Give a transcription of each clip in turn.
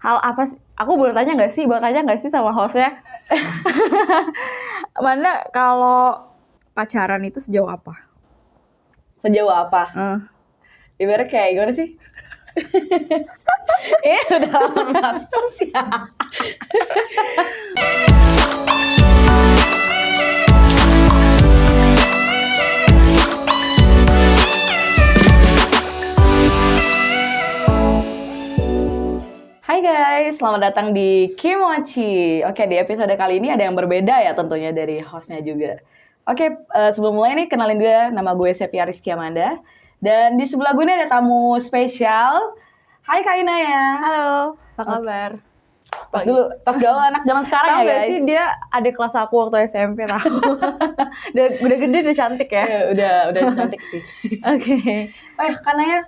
Hal apa sih? Aku boleh tanya nggak sih sama hostnya? Manda kalau pacaran itu sejauh apa? Sejauh apa? Ibaratnya kayak gimana sih? Udah lama masuk sih. Hai guys, selamat datang di Kimochi. Oke, di episode kali ini ada yang berbeda ya tentunya dari hostnya juga. Oke, sebelum mulai nih kenalin juga, nama gue Sepia Rizky Amanda. Dan di sebelah gue ini ada tamu spesial. Hai Kak Inaya. Halo, apa kabar? Tas gaul anak zaman sekarang Tahu ya nggak guys. sih dia adik kelas aku waktu SMP tahu. udah gede, udah cantik ya. Udah cantik sih. Oke. Kak Naya,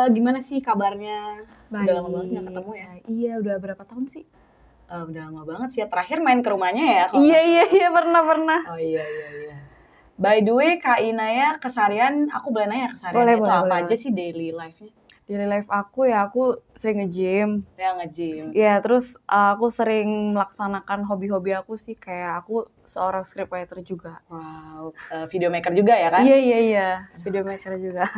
gimana sih kabarnya? Baik. Udah lama banget nggak ketemu ya? Iya, udah berapa tahun sih? Udah lama banget sih ya. Terakhir main ke rumahnya ya. Iya, pernah. Oh iya. By the way, Kak Inaya keseharian, aku boleh nanya keseharian Boleh, itu boleh, apa boleh. aja sih daily life-nya? Daily life aku ya, aku sering nge-gym. Ya nge-gym. Ya, terus aku sering melaksanakan hobi-hobi aku sih, kayak aku seorang scriptwriter juga. Wow, video maker juga ya kan? Iya, video maker juga.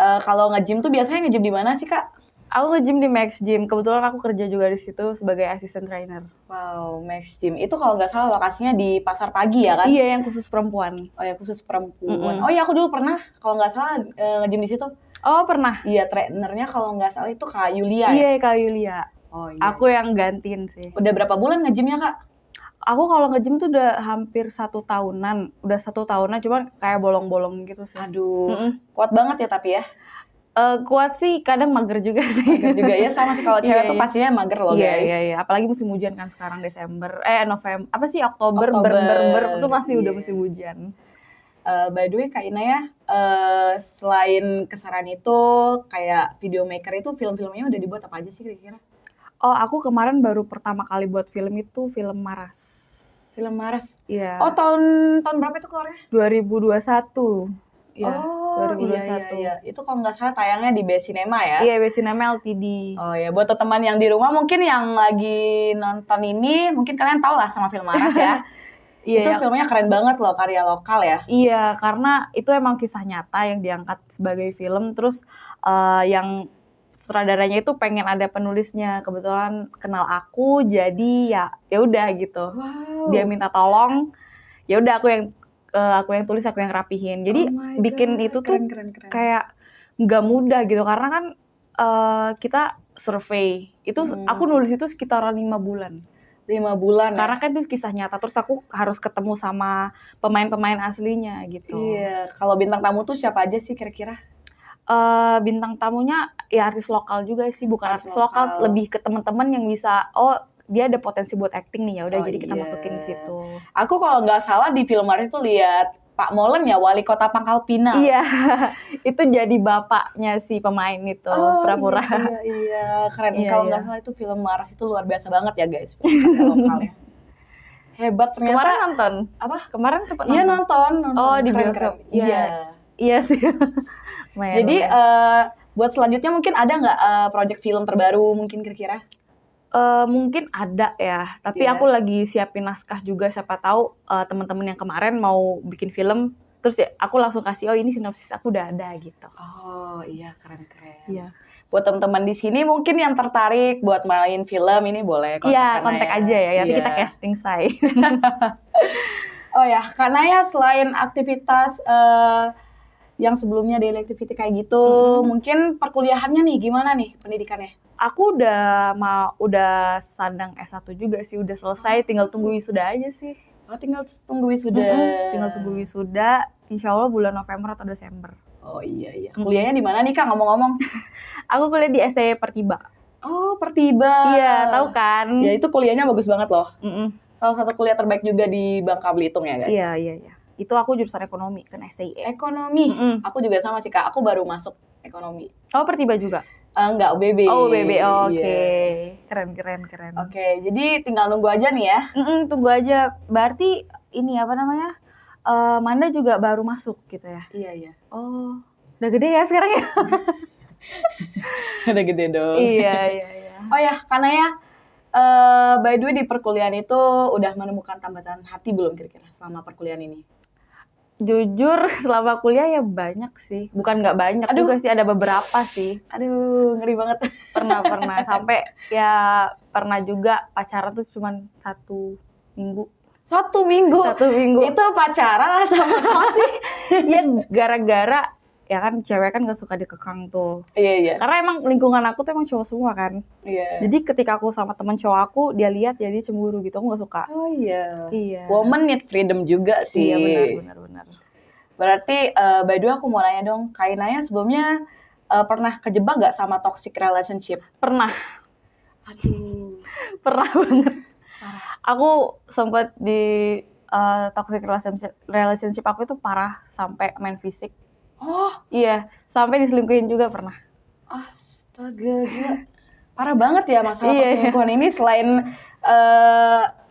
Kalau nge-gym tuh biasanya nge-gym di mana sih Kak? Aku nge-gym di Max Gym, kebetulan aku kerja juga di situ sebagai assistant trainer. Wow, Max Gym. Itu kalau nggak salah lokasinya di Pasar Pagi ya kan? Iya, yang khusus perempuan. Oh ya, khusus perempuan. Oh iya, aku dulu pernah, kalau nggak salah nge-gym di situ. Oh, pernah? Iya, trainernya kalau nggak salah itu Kak Yulia ya? Iya, Kak Yulia. Oh iya. Aku yang gantiin sih. Udah berapa bulan nge-gymnya Kak? Aku kalau nge-gym tuh udah hampir 1 tahunan. Udah 1 tahunan, cuma kayak bolong-bolong gitu sih. Aduh, kuat banget ya tapi ya? Kuat sih, kadang mager juga sih. Mager juga ya, sama sih kalau cewek tuh pastinya mager loh guys. Iya. Apalagi musim hujan kan sekarang Desember. November. Apa sih Oktober. Itu masih udah musim hujan. By the way Kak Ina ya, selain keseharian itu kayak video maker itu film-filmnya udah dibuat apa aja sih kira-kira? Oh, aku kemarin baru pertama kali buat film itu film Maras. Film Maras? Iya. Oh, tahun berapa itu keluarnya? 2021. Iya, oh 2021. Iya. Itu kalau nggak salah tayangnya di Best Cinema ya? Iya, Best Cinema LTD. Oh ya, buat teman yang di rumah mungkin yang lagi nonton ini, mungkin kalian tahu lah sama film Maras ya. Iya, itu filmnya keren banget loh, karya lokal ya. Iya, karena itu emang kisah nyata yang diangkat sebagai film. Terus yang sutradaranya itu pengen ada penulisnya, kebetulan kenal aku, jadi ya udah gitu. Wow. Dia minta tolong, ya udah aku yang tulis, aku yang rapihin. Jadi bikin itu tuh keren. kayak nggak mudah gitu, karena kan kita survei itu aku nulis itu sekitaran 5 bulan. 5 bulan karena kan itu kisah nyata, terus aku harus ketemu sama pemain-pemain aslinya gitu. Iya, kalau bintang tamu tuh siapa aja sih kira-kira? Bintang tamunya ya artis lokal juga sih, bukan artis lokal, lebih ke teman-teman yang bisa, dia ada potensi buat acting nih, ya udah jadi kita masukin di situ. Aku kalau nggak salah di film Maris tuh lihat Pak Molen ya, wali kota Pangkal Pinang. Iya, itu jadi bapaknya si pemain itu, pura-pura. Iya, keren. Kalau nggak salah itu film Maris itu luar biasa banget ya guys, film lokalnya. Hebat ternyata. Kemarin nonton? Apa? Kemarin cepet nonton? Iya nonton. Oh, di bioskop? Iya sih. Jadi buat selanjutnya mungkin ada nggak project film terbaru mungkin kira-kira? Mungkin ada ya, tapi aku lagi siapin naskah juga, siapa tahu teman-teman yang kemarin mau bikin film, terus ya aku langsung kasih, ini sinopsis aku udah ada gitu. Oh iya, keren. Iya. Buat teman-teman di sini mungkin yang tertarik buat main film ini boleh kontak aja ya, nanti kita casting say. Oh ya, karena ya selain aktivitas yang sebelumnya daily activity kayak gitu, mungkin perkuliahannya nih gimana nih pendidikannya? Aku udah sadang S1 juga sih, udah selesai, tinggal tunggu wisuda aja sih. Oh, tinggal tunggu wisuda. Tinggal tunggu wisuda, insya Allah bulan November atau Desember. Oh iya. Kuliahnya di mana nih Kak, ngomong-ngomong? Aku kuliah di STI Pertiba. Oh, Pertiba. Iya, tahu kan? Ya itu kuliahnya bagus banget loh. Salah satu kuliah terbaik juga di Bangka Belitung ya guys. Iya. Itu aku jurusan ekonomi, kan STI. Ekonomi? Aku juga sama sih Kak, aku baru masuk ekonomi. Oh, Pertiba juga? Enggak, UBB. Oh, UBB, oke. Keren. Oke, jadi tinggal nunggu aja nih ya. Tunggu aja. Berarti ini apa namanya? Manda juga baru masuk gitu ya? Iya. Oh, udah gede ya sekarang ya? Udah gede dong. Iya. Oh ya, karena ya, by the way di perkuliahan itu udah menemukan tambatan hati belum kira-kira selama perkuliahan ini? Jujur selama kuliah ya banyak sih. Bukan nggak banyak juga sih, ada beberapa sih. Aduh, ngeri banget. Pernah sampai ya pernah juga pacaran tuh cuman 1 minggu. 1 minggu? 1 minggu. Itu pacaran sama apa sih? Ya gara-gara ya kan cewek kan gak suka dikekang tuh. Iya. Karena emang lingkungan aku tuh emang cowok semua kan. Iya. Jadi ketika aku sama temen cowok aku, dia lihat jadi cemburu gitu, aku gak suka. Oh iya. Iya. Woman need freedom juga sih. Iya benar. Berarti by the way aku mau nanya dong, Kak Inaya sebelumnya pernah kejebak gak sama toxic relationship? Pernah. Aduh. Pernah banget. Aku sempat di toxic relationship aku itu parah sampai main fisik. Oh iya, sampai diselingkuhin juga pernah. Astaga, gila. Parah banget ya masalah perselingkuhan ini. Selain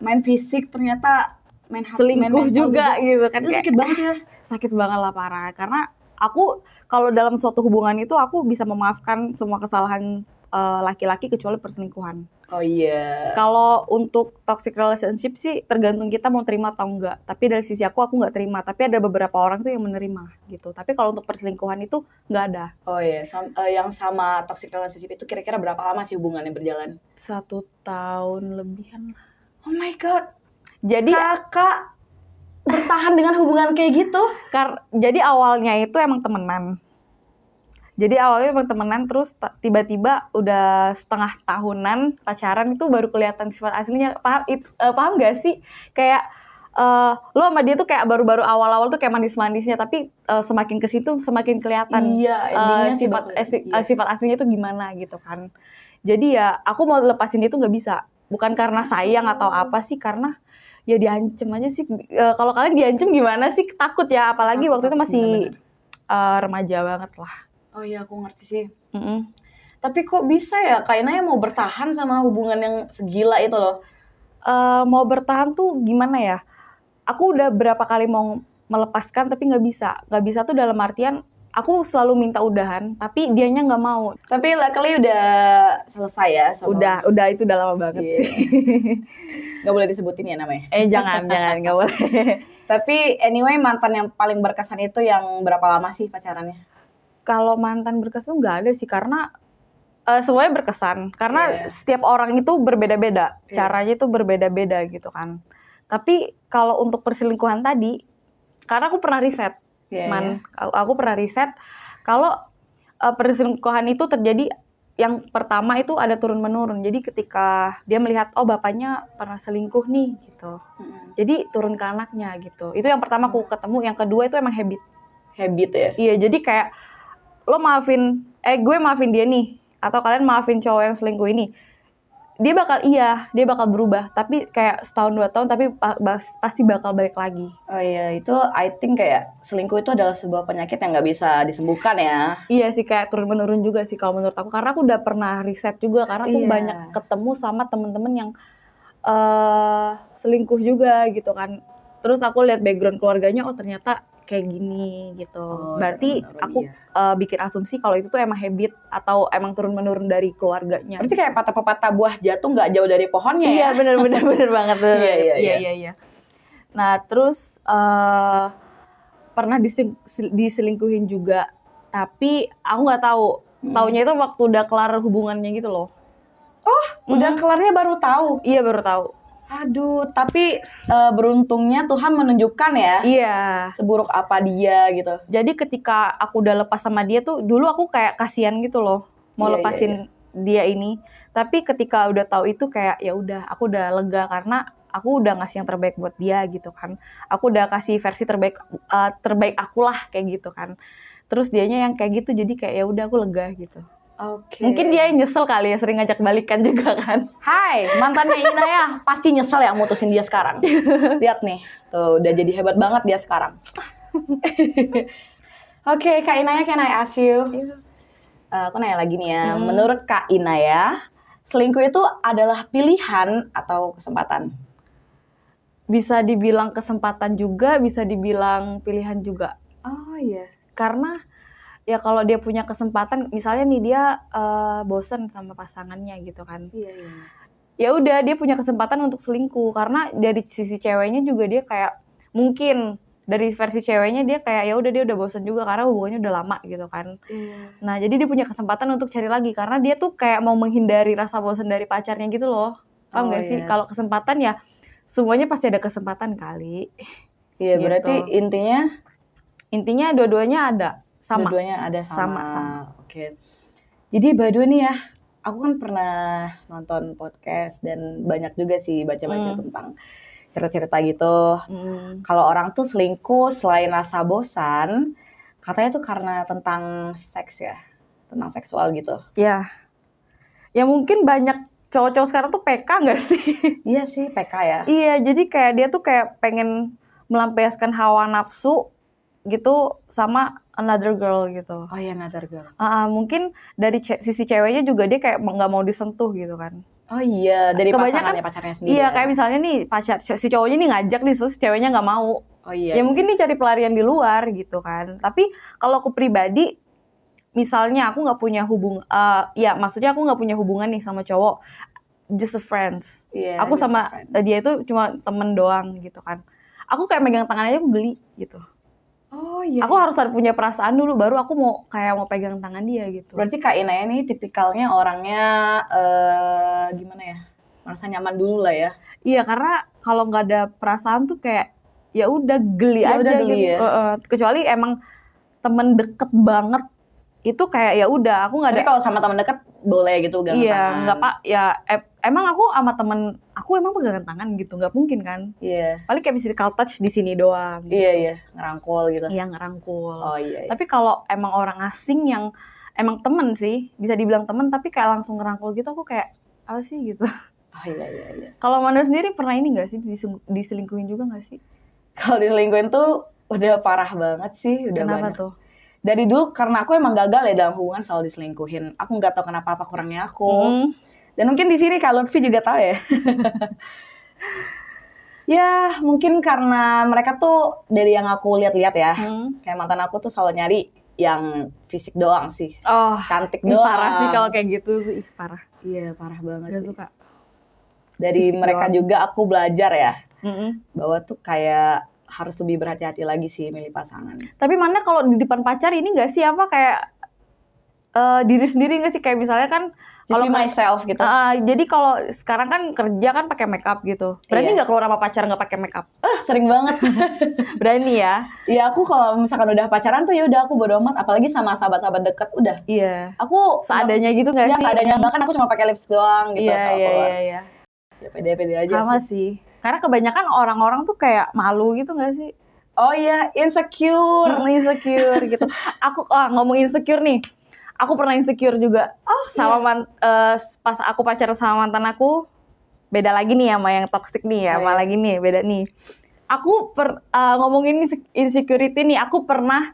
main fisik, ternyata main hati, selingkuh juga gitu kan. Itu sakit banget ya. Sakit banget lah, parah. Karena aku kalau dalam suatu hubungan itu aku bisa memaafkan semua kesalahan laki-laki kecuali perselingkuhan. Oh iya. Kalau untuk toxic relationship sih tergantung kita mau terima atau enggak. Tapi dari sisi aku nggak terima. Tapi ada beberapa orang tuh yang menerima gitu. Tapi kalau untuk perselingkuhan itu nggak ada. Oh iya, yang sama toxic relationship itu kira-kira berapa lama sih hubungannya berjalan? 1 tahun lebihan lah. Oh my god. Jadi Kakak bertahan dengan hubungan kayak gitu? Jadi awalnya itu emang temenan. Terus tiba-tiba udah setengah tahunan pacaran itu baru kelihatan sifat aslinya. Paham gak sih? Kayak lo sama dia tuh kayak baru-baru awal-awal tuh kayak manis-manisnya, tapi semakin kesitu semakin kelihatan sifat aslinya itu gimana gitu kan. Jadi ya aku mau lepasin dia tuh nggak bisa. Bukan karena sayang atau apa sih, karena ya diancem aja sih. Kalau kalian diancem gimana sih? Takut ya, apalagi waktu itu masih remaja banget lah. Oh iya, aku ngerti sih. Tapi kok bisa ya Kak Inaya mau bertahan sama hubungan yang segila itu loh? Mau bertahan tuh gimana ya? Aku udah berapa kali mau melepaskan tapi nggak bisa. Nggak bisa tuh dalam artian aku selalu minta udahan, tapi dianya nggak mau. Tapi luckily udah selesai ya? Udah itu udah lama banget sih. Nggak boleh disebutin ya namanya? Jangan, nggak boleh. Tapi anyway, mantan yang paling berkesan itu yang berapa lama sih pacarannya? Kalau mantan berkesan nggak ada sih, karena semuanya berkesan. Karena setiap orang itu berbeda-beda, caranya itu berbeda-beda gitu kan. Tapi kalau untuk perselingkuhan tadi, karena aku pernah riset, aku pernah riset kalau perselingkuhan itu terjadi yang pertama itu ada turun-menurun. Jadi ketika dia melihat, oh bapaknya pernah selingkuh nih gitu. Jadi turun ke anaknya gitu. Itu yang pertama aku ketemu. Yang kedua itu emang habit. Habit ya? Iya, jadi kayak lo gue maafin dia nih, atau kalian maafin cowok yang selingkuh ini, dia bakal berubah, tapi kayak setahun 2 tahun tapi pasti bakal balik lagi. Oh iya, itu I think kayak selingkuh itu adalah sebuah penyakit yang nggak bisa disembuhkan ya. Iya sih, kayak turun menurun juga sih kalau menurut aku, karena aku udah pernah riset juga, karena aku banyak ketemu sama temen-temen yang selingkuh juga gitu kan. Terus aku lihat background keluarganya, oh ternyata kayak gini gitu. Berarti aku bikin asumsi kalau itu tuh emang habit atau emang turun-menurun dari keluarganya. Berarti kayak patah buah jatuh nggak jauh dari pohonnya ya? Iya, bener banget. Iya. Nah, terus pernah diselingkuhin juga, tapi aku nggak tahu. Taunya itu waktu udah kelar hubungannya gitu loh. Oh, udah kelarnya baru tahu? Iya, baru tahu. Aduh, tapi beruntungnya Tuhan menunjukkan ya. Iya. Seburuk apa dia gitu. Jadi ketika aku udah lepas sama dia tuh, dulu aku kayak kasihan gitu loh, mau lepasin dia ini. Tapi ketika udah tahu itu kayak ya udah, aku udah lega karena aku udah ngasih yang terbaik buat dia gitu kan. Aku udah kasih versi terbaik aku lah kayak gitu kan. Terus dianya yang kayak gitu, jadi kayak ya udah aku lega gitu. Oke. Mungkin dia nyesel kali ya, sering ngajak balikan juga kan. Hai, mantannya Inaya pasti nyesel ya mutusin dia sekarang. Lihat nih, tuh udah jadi hebat banget dia sekarang. Oke, Kak Inaya, can I ask you? Aku nanya lagi nih ya. Menurut Kak Inaya, selingkuh itu adalah pilihan atau kesempatan? Bisa dibilang kesempatan juga, bisa dibilang pilihan juga. Oh iya. Karena ya kalau dia punya kesempatan, misalnya nih dia bosen sama pasangannya gitu kan. Iya, iya. Ya udah dia punya kesempatan untuk selingkuh karena dari sisi ceweknya juga dia kayak mungkin dari versi ceweknya dia kayak ya udah dia udah bosen juga karena hubungannya udah lama gitu kan. Iya. Nah, jadi dia punya kesempatan untuk cari lagi karena dia tuh kayak mau menghindari rasa bosan dari pacarnya gitu loh. Paham Oh, gak sih? iya. Kalau kesempatan ya semuanya pasti ada kesempatan kali. Iya, Gitu. berarti Intinya dua-duanya ada sama. dua-duanya ada sama. Sama. Oke. Jadi by the way nih ya, aku kan pernah nonton podcast dan banyak juga sih baca-baca tentang cerita-cerita gitu. Kalau orang tuh selingkuh selain rasa bosan, katanya tuh karena tentang seks ya, tentang seksual gitu. Ya. Ya mungkin banyak cowok-cowok sekarang tuh PK nggak sih? Iya sih, PK ya. Iya, jadi kayak dia tuh kayak pengen melampiaskan hawa nafsu gitu sama another girl gitu. Oh iya, another girl. Mungkin dari sisi ceweknya juga dia kayak nggak mau disentuh gitu kan. Oh iya, dari Kebanyakan pacarnya sendiri. Iya, ya? kayak misalnya nih si cowoknya nih ngajak nih, terus ceweknya nggak mau. Oh iya. Ya mungkin dia cari pelarian di luar gitu kan. Tapi kalau aku pribadi, misalnya aku nggak punya ya maksudnya aku nggak punya hubungan nih sama cowok, just a friends. Iya, Aku just sama a friend. dia itu cuma temen doang gitu kan. Aku kayak megang tangan aja aku geli gitu. Oh iya. Aku harus punya perasaan dulu, baru aku mau pegang tangan dia gitu. Berarti Kak Inaya nih tipikalnya orangnya gimana ya? Merasa nyaman dulu lah ya. Iya, karena kalau nggak ada perasaan tuh kayak ya udah geli Ya aja udah geli gitu. ya. Kecuali emang temen deket banget itu kayak ya udah aku nggak ada. Tapi kalau sama teman dekat boleh gitu pegangan Iya, tangan. nggak pak ya. Emang aku sama temen aku emang pegangan tangan gitu, nggak mungkin kan? Iya. Paling kayak physical touch di sini doang. Gitu. Iya, ngerangkul gitu. Iya, ngerangkul. Oh iya. Tapi kalau emang orang asing yang emang temen sih, bisa dibilang temen tapi kayak langsung ngerangkul gitu, aku kayak apa sih gitu. Oh iya. Kalau Manda sendiri pernah ini nggak sih diselingkuhin juga nggak sih? Kalau diselingkuhin tuh udah parah banget sih, udah Kenapa banyak. tuh? Dari dulu karena aku emang gagal ya dalam hubungan selalu diselingkuhin. Aku nggak tahu kenapa apa kurangnya aku. Dan mungkin di sini Kak Lutfi juga tahu ya. Ya mungkin karena mereka tuh dari yang aku lihat-lihat ya, kayak mantan aku tuh selalu nyari yang fisik doang sih. Oh, Cantik doang. doang. Parah sih kalau kayak gitu, parah. Iya parah banget Gak sih. suka. Dari Fisik mereka doang. juga aku belajar ya, bahwa tuh kayak harus lebih berhati-hati lagi sih milih pasangan. Tapi mana kalau di depan pacar ini nggak sih apa kayak diri sendiri nggak sih, kayak misalnya kan Just be myself gitu. Jadi kalau sekarang kan kerja kan pakai makeup gitu. Berani nggak keluar sama pacar nggak pakai makeup? Sering banget. Berani ya? Iya, aku kalau misalkan udah pacaran tuh ya udah aku bodo amat, apalagi sama sahabat-sahabat deket udah. Iya. Aku seadanya gitu nggak ya, sih? seadanya, bahkan aku cuma pakai lipstick doang gitu. Iya. Ya pede-pede aja sama sih. Karena kebanyakan orang-orang tuh kayak malu gitu nggak sih? Oh iya, insecure. Insecure gitu. Aku ngomong insecure nih. Aku pernah insecure juga. Sama pas aku pacaran sama mantan aku, beda lagi nih sama yang toxic nih ya, sama lagi nih, beda nih. Aku ngomongin insecurity nih, aku pernah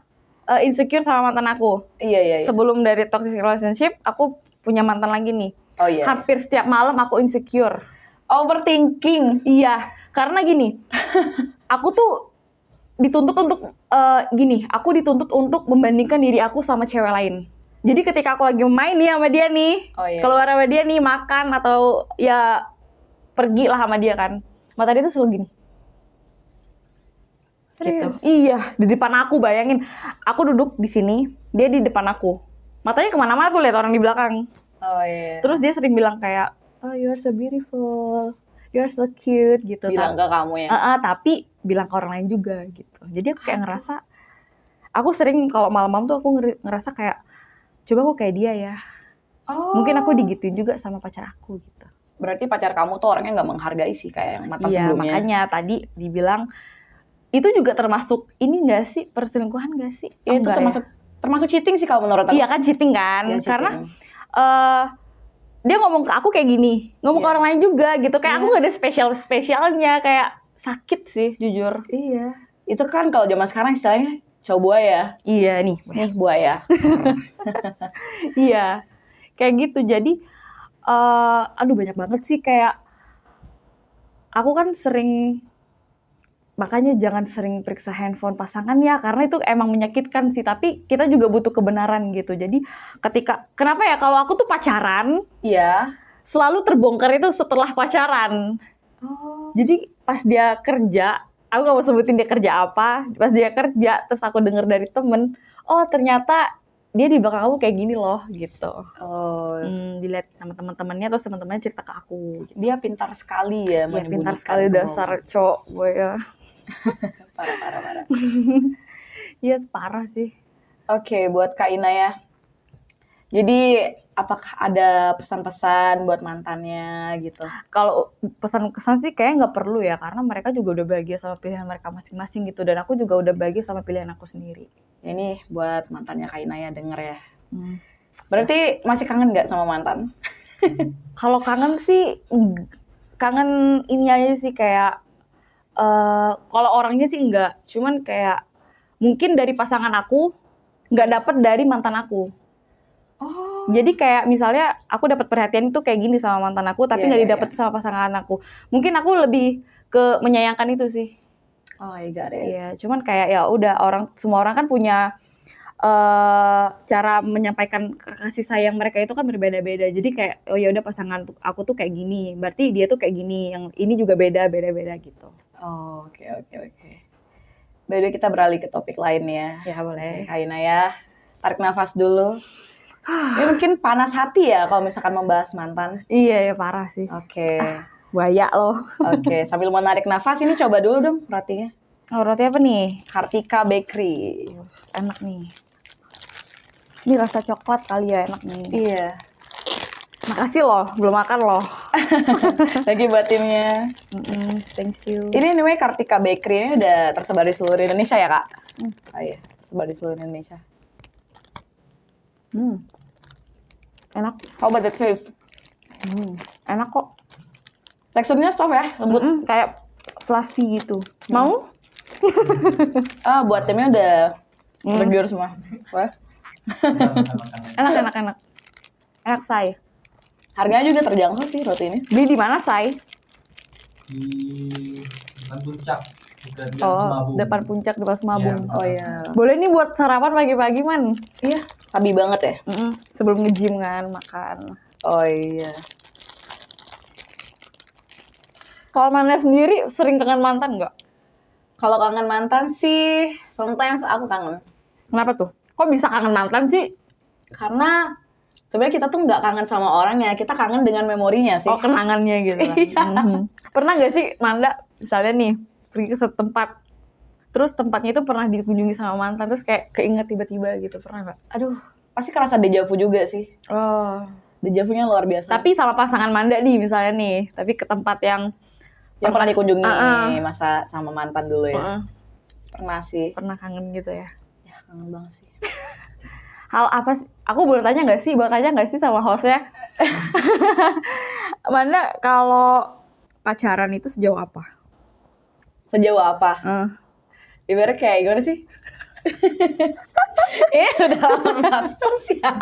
insecure sama mantan aku. Iya. Sebelum dari toxic relationship, aku punya mantan lagi nih. Oh iya. Hampir setiap malam aku insecure. Overthinking. Iya, karena gini, aku tuh dituntut untuk aku dituntut untuk membandingkan diri aku sama cewek lain. Jadi ketika aku lagi main nih sama dia nih, keluar sama dia nih, makan atau ya pergi lah sama dia kan, mata dia tuh selalu gini. Serius? Gitu. Iya, di depan aku, bayangin. Aku duduk di sini, dia di depan aku. Matanya kemana-mana tuh lihat orang di belakang. Oh iya. Terus dia sering bilang kayak, oh you are so beautiful, you are so cute gitu. Bilang ke kamu ya? Tapi bilang ke orang lain juga gitu. Jadi aku kayak ngerasa, aku sering kalau malam-malam tuh aku ngerasa kayak, coba aku kayak dia ya. Mungkin aku digituin juga sama pacar aku gitu. Berarti pacar kamu tuh orangnya nggak menghargai sih kayak yang mantan sebelumnya. Iya, makanya tadi dibilang, itu juga termasuk ini nggak sih, perselingkuhan nggak sih? Itu termasuk cheating sih kalau menurut aku. Iya kan, cheating kan? Ya, cheating. Karena dia ngomong ke aku kayak gini, ngomong ke orang lain juga gitu. Kayak aku nggak ada spesialnya, kayak sakit sih jujur. Iya. Itu kan kalau zaman sekarang istilahnya cowok buaya. Iya nih buaya. Iya, kayak gitu. Jadi, aduh banyak banget sih, kayak aku kan sering makanya jangan sering periksa handphone pasangan ya, karena itu emang menyakitkan sih. Tapi kita juga butuh kebenaran gitu. Jadi kenapa ya kalau aku tuh pacaran, Iya. selalu terbongkar itu setelah pacaran. Oh. Jadi pas dia kerja, aku gak mau sebutin dia kerja apa. Pas dia kerja, terus aku denger dari temen, oh ternyata dia di belakang aku kayak gini loh gitu. Oh. Dilihat sama teman-temannya, terus teman-temannya cerita ke aku. Dia pintar sekali ya Iya, menyembunyikan. pintar sekali dasar cowok gue ya. Parah. Iya, parah sih. Oke, buat Kak Ina ya. Jadi apakah ada pesan-pesan buat mantannya gitu? Kalau pesan-kesan sih kayaknya nggak perlu ya, karena mereka juga udah bahagia sama pilihan mereka masing-masing gitu, dan aku juga udah bahagia sama pilihan aku sendiri. Ini buat mantannya Kak Ina ya, denger ya. Berarti masih kangen nggak sama mantan? Kalau kangen sih, kangen ini aja sih kayak, kalau orangnya sih enggak, cuman kayak mungkin dari pasangan aku nggak dapet dari mantan aku. Oh. Jadi kayak misalnya aku dapat perhatian itu kayak gini sama mantan aku, tapi nggak didapat sama pasangan aku. Mungkin aku lebih ke menyayangkan itu sih. Oh, I got it. Iya, cuman kayak ya udah semua orang kan punya cara menyampaikan kasih sayang mereka itu kan berbeda-beda. Jadi kayak oh ya udah pasangan aku tuh kayak gini, berarti dia tuh kayak gini, yang ini juga beda-beda gitu. Oh, oke. By the way, kita beralih ke topik lain ya. Ya boleh. Kak Ina ya, tarik nafas dulu. Ini mungkin panas hati ya kalau misalkan membahas mantan. Iya ya, parah sih. Oke. Buaya loh. Oke, sambil mau narik nafas ini coba dulu dong rotinya. Oh, roti apa nih? Kartika Bakery. Enak nih. Ini rasa coklat kali ya, enak nih. Iya. Makasih loh, belum makan loh. Lagi buat timnya. Thank you. Ini anyway Kartika Bakery ini udah tersebar di seluruh Indonesia ya, Kak? Oh iya, tersebar di seluruh Indonesia. Enak. How about that, Faith? Enak kok. Teksturnya soft ya, lembut. Kayak fluffy gitu. Mau? Buat timnya udah bergiur semua. Wah. Enak. Enak, Say. Harganya juga terjangkau sih roti ini. Beli di mana, Say? Di depan puncak, depan Oh, Semabung. depan puncak, depan Semabung. Iya. Oh iya. Boleh nih buat sarapan pagi-pagi, Man. Iya, sabi banget ya. Sebelum nge-gym kan, makan. Oh iya. Kalau Manda sendiri sering kangen mantan nggak? Kalau kangen mantan sih, sometimes aku kangen. Kenapa tuh? Kok bisa kangen mantan sih? Karena sebenarnya kita tuh nggak kangen sama orangnya, kita kangen dengan memorinya sih. Oh, kenangannya gitu kan. Pernah nggak sih Manda, misalnya nih, pergi ke satu tempat, terus tempatnya itu pernah dikunjungi sama mantan, terus kayak keinget tiba-tiba gitu, pernah nggak? Aduh, pasti kerasa dejavu juga sih. Oh. Dejavunya luar biasa. Tapi sama pasangan Manda nih misalnya nih, tapi ke tempat yang pernah dikunjungi masa sama mantan dulu ya. Pernah sih. Pernah kangen gitu ya. Ya, kangen banget sih. Hal apa sih? Aku boleh tanya nggak sih sama hostnya? Manda kalau pacaran itu sejauh apa? Sejauh apa? Ibarat kayak gimana sih? Udah masuk ya.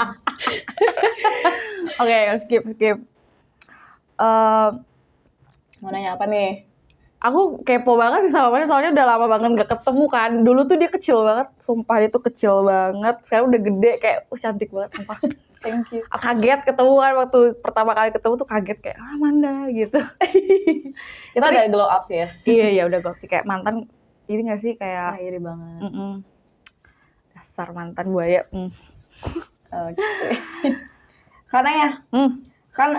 Oke, skip. Mau nanya apa nih? Aku kepo banget sih sama Manda, soalnya udah lama banget gak ketemu kan. Dulu tuh dia kecil banget, sumpah dia tuh kecil banget. Sekarang udah gede, kayak cantik banget, sumpah. Thank you. Kaget ketemu kan, waktu pertama kali ketemu tuh kaget kayak, Manda gitu. Kita ada glow up sih ya? Iya, udah gue sih kayak mantan, ini gak sih kayak... iri banget. Dasar mantan buaya. Oke. Karena ya, kan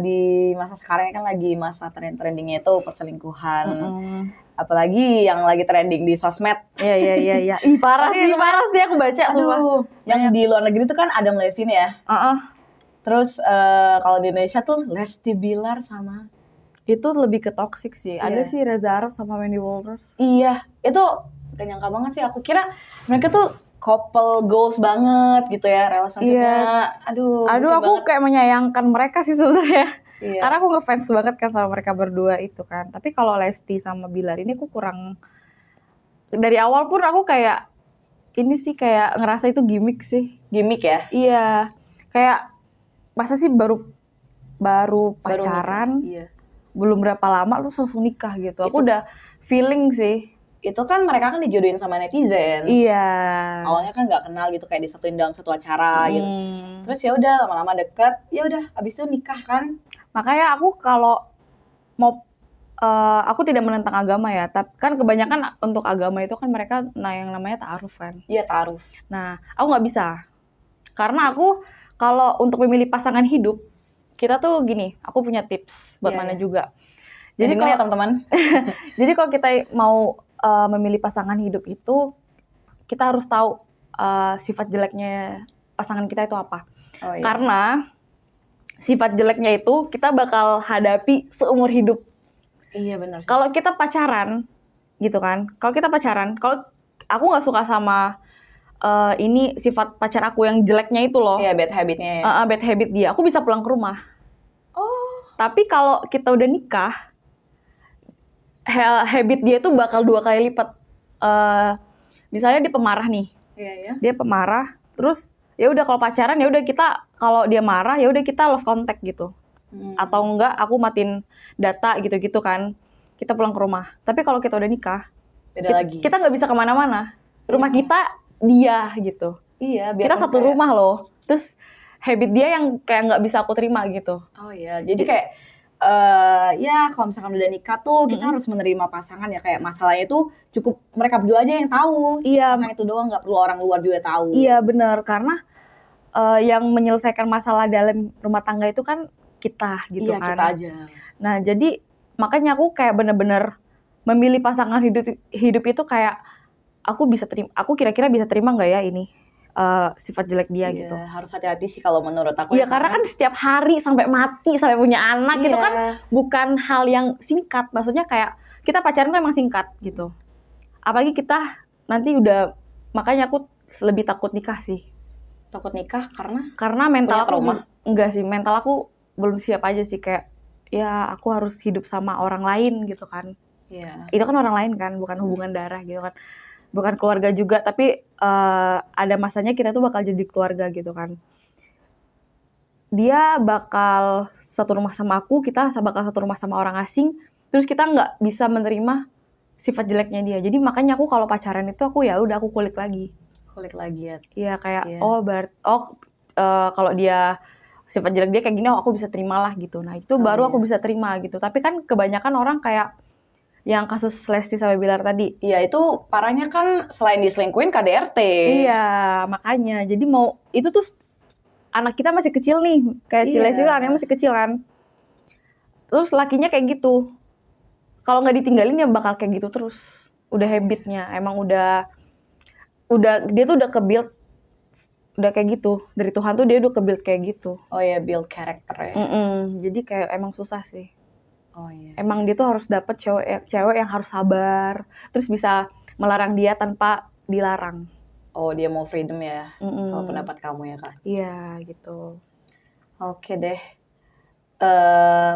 di masa sekarang kan lagi masa trendingnya itu perselingkuhan. Apalagi yang lagi trending di sosmed. Iya. Ih, parah sih aku baca. Aduh, yang di luar negeri itu kan Adam Levine ya. Terus kalau di Indonesia tuh Lesti Bilar sama... Itu lebih ke toxic sih. Ada sih Reza Arab sama Wendy Walters. Iya, itu gak nyangka banget sih. Aku kira mereka tuh couple goals banget gitu ya, relationship-nya. Aduh, aku kayak menyayangkan mereka sih sebenarnya. Iya. Karena aku ngefans banget kan sama mereka berdua itu kan. Tapi kalau Lesti sama Bilar ini aku kurang... Dari awal pun aku kayak... Ini sih kayak ngerasa itu gimmick sih. Gimmick ya? Iya. Kayak... Masa sih baru pacaran, iya. Belum berapa lama lu langsung nikah gitu. Aku udah feeling sih. Itu kan mereka kan dijodohin sama netizen. Iya. Awalnya kan nggak kenal gitu, kayak disatuin dalam satu acara gitu. Terus ya udah lama-lama deket, ya udah abis itu nikah kan. Makanya aku kalau mau aku tidak menentang agama ya, tapi kan kebanyakan untuk agama itu kan mereka yang namanya ta'aruf kan. Iya, ta'aruf. Nah, aku nggak bisa. Karena aku kalau untuk memilih pasangan hidup, kita tuh gini, aku punya tips buat Iya, mana iya. juga. Jadi Jadi kalau ya teman-teman. jadi kalau kita mau memilih pasangan hidup itu, kita harus tahu sifat jeleknya pasangan kita itu apa. Oh iya. Karena sifat jeleknya itu kita bakal hadapi seumur hidup. Iya benar. Kalau kita pacaran, gitu kan? Kalau kita pacaran, kalau aku nggak suka sama ini sifat pacar aku yang jeleknya itu loh, Iya, bad habitnya ya. bad habit dia, aku bisa pulang ke rumah. Oh. Tapi kalau kita udah nikah, habit dia tuh bakal 2 kali lipat. Misalnya dia pemarah nih, Iya ya. dia pemarah, terus ya udah kalau pacaran ya udah kita kalau dia marah ya udah kita lost contact gitu. Atau enggak aku matiin data gitu-gitu kan, kita pulang ke rumah. Tapi kalau kita udah nikah, Beda lagi. kita nggak bisa kemana-mana, rumah kita dia gitu, Iya, kita satu rumah loh. Terus habit dia yang kayak nggak bisa aku terima gitu. Oh iya, jadi kayak ya kalau misalkan udah nikah tuh kita harus menerima pasangan ya, kayak masalahnya itu cukup mereka berdua aja yang tahu. Iya. Pasangan itu doang, nggak perlu orang luar juga tahu. Iya benar, karena yang menyelesaikan masalah dalam rumah tangga itu kan kita gitu Iya, kan. kita aja. Nah jadi makanya aku kayak bener-bener memilih pasangan hidup itu kayak aku kira-kira bisa terima nggak ya ini sifat jelek dia Iya, gitu. harus hati-hati sih kalau menurut aku. Iya karena kan setiap hari sampai mati sampai punya anak Iya. itu kan bukan hal yang singkat. Maksudnya kayak kita pacaran tuh emang singkat gitu. Apalagi kita nanti udah, makanya aku lebih takut nikah sih. takut nikah Karena mental Punya aku trauma? enggak sih, mental aku belum siap aja sih, kayak ya aku harus hidup sama orang lain gitu kan. iya. Itu kan orang lain kan, bukan hubungan darah gitu kan. Bukan keluarga juga, tapi ada masanya kita tuh bakal jadi keluarga gitu kan. Dia bakal satu rumah sama aku, kita bakal satu rumah sama orang asing, terus kita nggak bisa menerima sifat jeleknya dia. Jadi makanya aku kalau pacaran itu aku ya udah aku kulik lagi. Kulik lagi ya. Iya kayak Iya. kalau dia sifat jelek dia kayak gini, aku bisa terima lah gitu. Nah itu baru iya. aku bisa terima gitu. Tapi kan kebanyakan orang kayak yang kasus Lesti sama Bilar tadi. Iya, itu parahnya kan selain diselingkuhin KDRT. Iya makanya. Jadi mau itu tuh anak kita masih kecil nih, kayak si Iya. Lesti tuh anaknya masih kecil kan. Terus lakinya kayak gitu. Kalau nggak ditinggalin ya bakal kayak gitu terus. Udah habitnya, emang udah dia tuh udah ke-build udah kayak gitu. Dari Tuhan tuh dia udah ke-build kayak gitu. Oh ya, build karakter ya. Jadi kayak emang susah sih. Oh iya. Emang dia tuh harus dapet cewek yang harus sabar, terus bisa melarang dia tanpa dilarang. Oh, dia mau freedom ya. Kalau pendapat kamu ya, Kak. Iya gitu. Oke deh.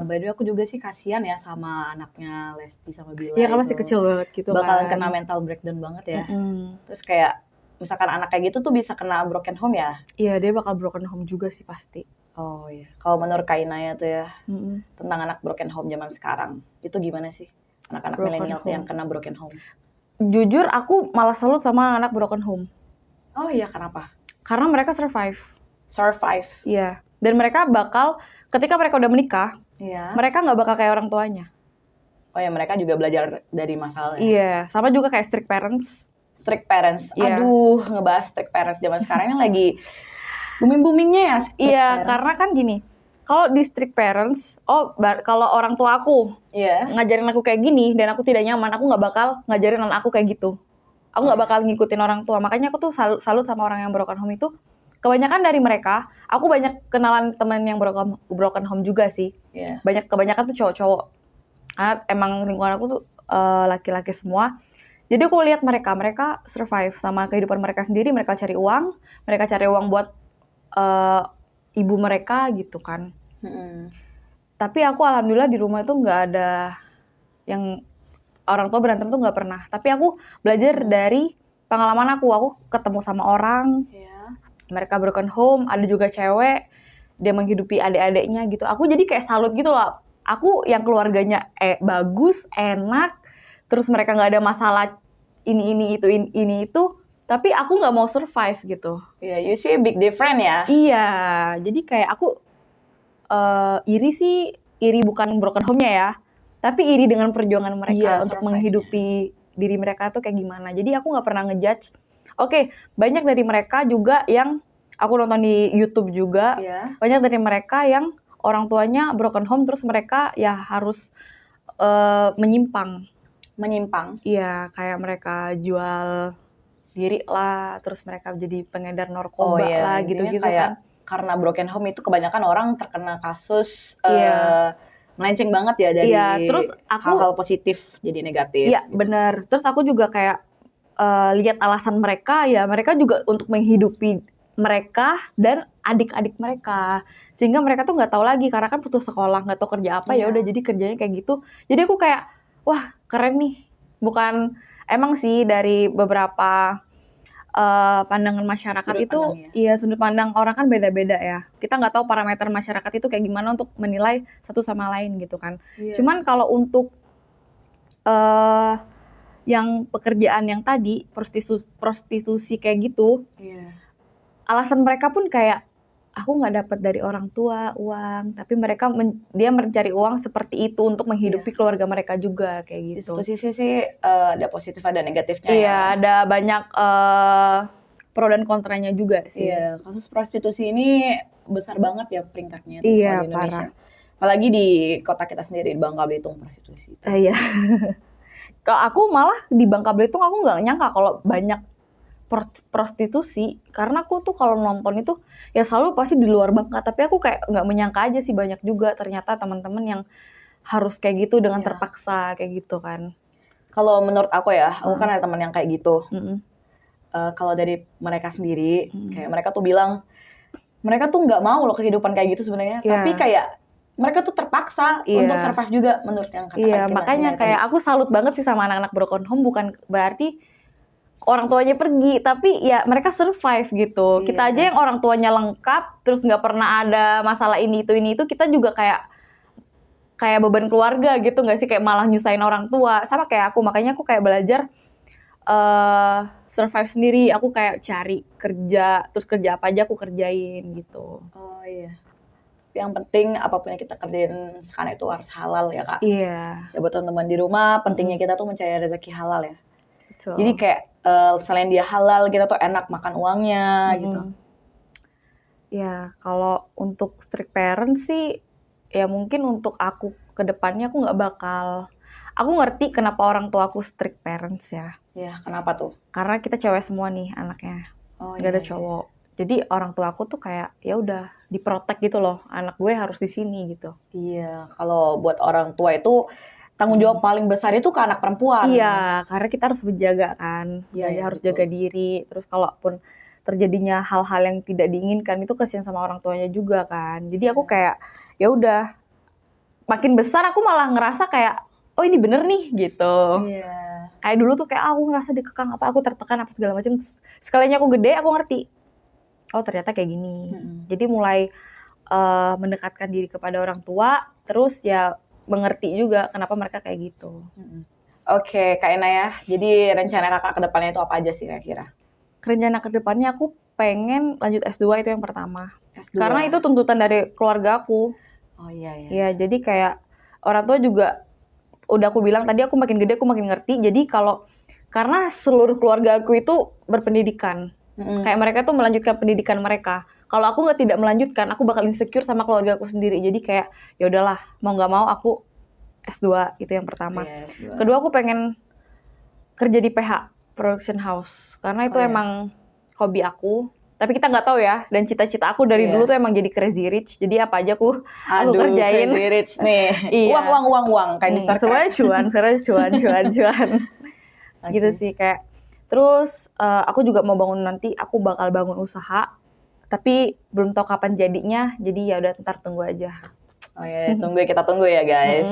By the way, aku juga sih kasihan ya sama anaknya Lesti sama Bilar. Iya kan masih itu. kecil banget gitu Bakalan kan. kena mental breakdown banget ya. Mm-mm. Terus kayak misalkan anak kayak gitu tuh bisa kena broken home ya. Iya dia bakal broken home juga sih pasti. Oh iya. Kalau menurut Kak Inaya tuh ya, Mm-mm. tentang anak broken home zaman sekarang, itu gimana sih? Anak-anak Broken milenial tuh home. yang kena broken home. Jujur aku malah salut sama anak broken home. Oh iya, kenapa? Karena mereka survive. Survive. Iya. Dan mereka bakal, ketika mereka udah menikah, Iya. mereka nggak bakal kayak orang tuanya. Oh ya, mereka juga belajar dari masalahnya. Iya. Sama juga kayak strict parents. Strict parents. Iya. Aduh, ngebahas strict parents zaman sekarang ini lagi booming-boomingnya ya. strict Iya, parents. karena kan gini, kalau di strict parents, kalau orang tua aku Iya. ngajarin aku kayak gini dan aku tidak nyaman, aku nggak bakal ngajarin anak aku kayak gitu. Aku nggak bakal ngikutin orang tua. Makanya aku tuh salut sama orang yang broken home itu. Kebanyakan dari mereka, aku banyak kenalan teman yang broken home juga sih. Iya. Kebanyakan tuh cowok-cowok. Karena emang lingkungan aku tuh laki-laki semua. Jadi aku lihat mereka survive sama kehidupan mereka sendiri. Mereka cari uang buat ibu mereka gitu kan. Tapi aku alhamdulillah di rumah itu nggak ada yang orang tua berantem tuh nggak pernah. Tapi aku belajar dari pengalaman aku ketemu sama orang, Iya. mereka broken home, ada juga cewek, dia menghidupi adik-adiknya gitu. Aku jadi kayak salut gitu loh. Aku yang keluarganya bagus, enak, terus mereka nggak ada masalah ini itu, tapi aku nggak mau survive gitu. Iya, you see a big difference ya. Iya, jadi kayak aku iri bukan broken home-nya ya, tapi iri dengan perjuangan mereka Iya, untuk survive-nya. menghidupi diri mereka tuh kayak gimana. Jadi aku nggak pernah ngejudge. Oke, banyak dari mereka juga yang aku nonton di YouTube juga, Iya. banyak dari mereka yang orang tuanya broken home terus mereka ya harus menyimpang. Iya, kayak mereka jual diri lah, terus mereka jadi pengedar narkoba lah, intinya gitu-gitu kayak kan. karena broken home itu kebanyakan orang terkena kasus Iya. melenceng banget ya dari Iya, terus aku- hal-hal positif jadi negatif. Iya, gitu. benar. Terus aku juga kayak lihat alasan mereka, ya mereka juga untuk menghidupi mereka dan adik-adik mereka. Sehingga mereka tuh nggak tahu lagi, karena kan putus sekolah, nggak tahu kerja apa, ya Iya. udah jadi kerjanya kayak gitu. Jadi aku kayak, wah keren nih. Bukan, emang sih dari beberapa pandangan masyarakat Sudut itu, pandang ya. iya sudut pandang orang kan beda-beda ya. Kita nggak tahu parameter masyarakat itu kayak gimana untuk menilai satu sama lain gitu kan. Iya. Cuman kalau untuk yang pekerjaan yang tadi prostitusi kayak gitu, Iya. alasan mereka pun kayak aku nggak dapat dari orang tua uang, tapi mereka dia mencari uang seperti itu untuk menghidupi keluarga mereka juga kayak Di gitu. satu sisi sih ada positif ada negatifnya Iya, ya. ada banyak pro dan kontranya juga sih. Iya, kasus prostitusi ini besar banget ya peringkatnya tuh Iya, kalau di Indonesia. parah. Apalagi di kota kita sendiri, di Bangka Belitung prostitusi. Iya. Kalau aku malah di Bangka Belitung aku nggak nyangka kalau banyak prostitusi, karena aku tuh kalau nonton itu ya selalu pasti di luar Bangka, tapi aku kayak nggak menyangka aja sih banyak juga ternyata teman-teman yang harus kayak gitu dengan Iya. terpaksa kayak gitu kan. Kalau menurut aku ya, aku kan ada teman yang kayak gitu. Mm-mm. Kalau dari mereka sendiri, kayak mereka tuh bilang, mereka tuh nggak mau loh kehidupan kayak gitu sebenarnya, Iya. tapi kayak mereka tuh terpaksa Iya. untuk survive juga menurut yang kata Iya, Kak makanya Kinanya kayak tadi. aku salut banget sih sama anak-anak broken home, bukan berarti orang tuanya pergi, tapi ya mereka survive gitu. Iya. Kita aja yang orang tuanya lengkap, terus nggak pernah ada masalah ini itu, kita juga kayak beban keluarga gitu nggak sih, kayak malah nyusahin orang tua. Sama kayak aku, makanya aku kayak belajar survive sendiri. Aku kayak cari kerja, terus kerja apa aja aku kerjain gitu. Oh iya. Yang penting apapun yang kita kerjain sekarang itu harus halal ya Kak. Iya, Ya buat teman-teman di rumah, pentingnya kita tuh mencari rezeki halal ya. betul. Jadi kayak selain dia halal, kita tuh enak makan uangnya gitu. Ya, kalau untuk strict parent sih, ya mungkin untuk aku ke depannya aku nggak bakal. Aku ngerti kenapa orang tua aku strict parents ya. Ya kenapa tuh? Karena kita cewek semua nih anaknya, Oh, nggak ada iya. cowok. Jadi orang tua aku tuh kayak ya udah diprotek gitu loh, anak gue harus di sini gitu. Iya, kalau buat orang tua itu tanggung jawab paling besar itu ke anak perempuan. Iya, karena kita harus menjaga kan, Iya, jadi iya, harus betul. jaga diri. Terus kalaupun terjadinya hal-hal yang tidak diinginkan itu kasihan sama orang tuanya juga kan. Jadi aku kayak ya udah, makin besar aku malah ngerasa kayak oh ini bener nih gitu. Iya. Kayak dulu tuh kayak aku ngerasa dikekang apa, aku tertekan apa segala macam. Sekalinya aku gede aku ngerti. Oh ternyata kayak gini. Jadi mulai mendekatkan diri kepada orang tua, terus ya mengerti juga kenapa mereka kayak gitu. Oke, Kak Ena ya. Jadi rencana kakak ke depannya itu apa aja sih kira-kira? Rencana kedepannya aku pengen lanjut S2 itu yang pertama. S2. Karena itu tuntutan dari keluarga aku. Oh iya ya. Ya jadi kayak orang tua juga udah aku bilang tadi, aku makin gede aku makin ngerti. Jadi karena seluruh keluarga aku itu berpendidikan. Kayak mereka tuh melanjutkan pendidikan mereka. Kalau aku tidak melanjutkan, aku bakal insecure sama keluarga aku sendiri. Jadi kayak ya udahlah, mau nggak mau aku S2 itu yang pertama. Iya, S2. Kedua aku pengen kerja di PH, production house, karena itu emang hobi aku. Tapi kita nggak tahu ya. Dan cita-cita aku dari dulu tuh emang jadi crazy rich. Jadi apa aja aku kerjain. Crazy rich nih. Iya. Uang kayak Mr. Semuanya cuan, sekarang cuan. Gitu sih kayak. Terus aku juga mau nanti aku bakal bangun usaha, tapi belum tahu kapan jadinya. Jadi ya udah ntar tunggu aja. Oh ya, kita tunggu ya guys.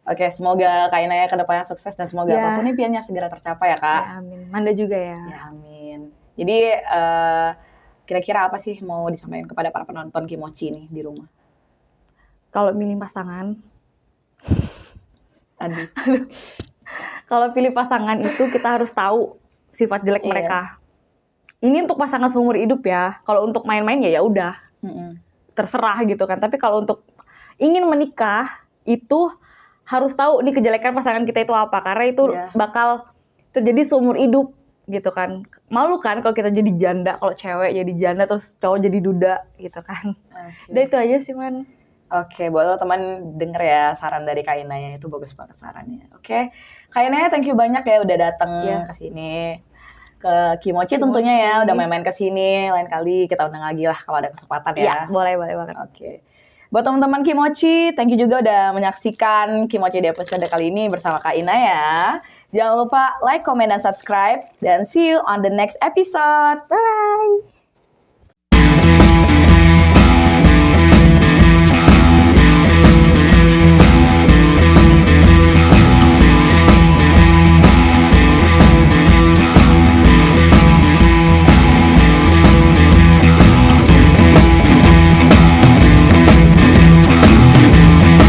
Oke, semoga Kak Ina ya kedepannya sukses dan semoga apapun impiannya segera tercapai ya Kak. Ya amin. Manda juga ya. Ya amin. Jadi kira-kira apa sih mau disampaikan kepada para penonton Kimochi nih di rumah? Kalau milih pasangan, Aduh. Kalau pilih pasangan itu kita harus tahu sifat jelek Iya. mereka. Ini untuk pasangan seumur hidup ya. Kalau untuk main-main ya udah terserah gitu kan. Tapi kalau untuk ingin menikah itu harus tahu nih kejelekan pasangan kita itu apa, karena itu Iya. bakal terjadi seumur hidup gitu kan. Malu kan kalau kita jadi janda, kalau cewek jadi janda terus cowok jadi duda gitu kan. Udah itu aja sih man. Oke, buat teman denger ya saran dari Kak Inaya, itu bagus banget sarannya. Oke, Kak Inaya thank you banyak ya udah datang Iya. ke sini. Ke Kimochi tentunya ya, udah main-main ke sini. Lain kali kita undang lagi lah kalau ada kesempatan ya. Iya, boleh banget. Oke. Buat teman-teman Kimochi, thank you juga udah menyaksikan Kimochi di episode kali ini bersama Kak Inaya. Jangan lupa like, comment, dan subscribe. Dan see you on the next episode. Bye-bye.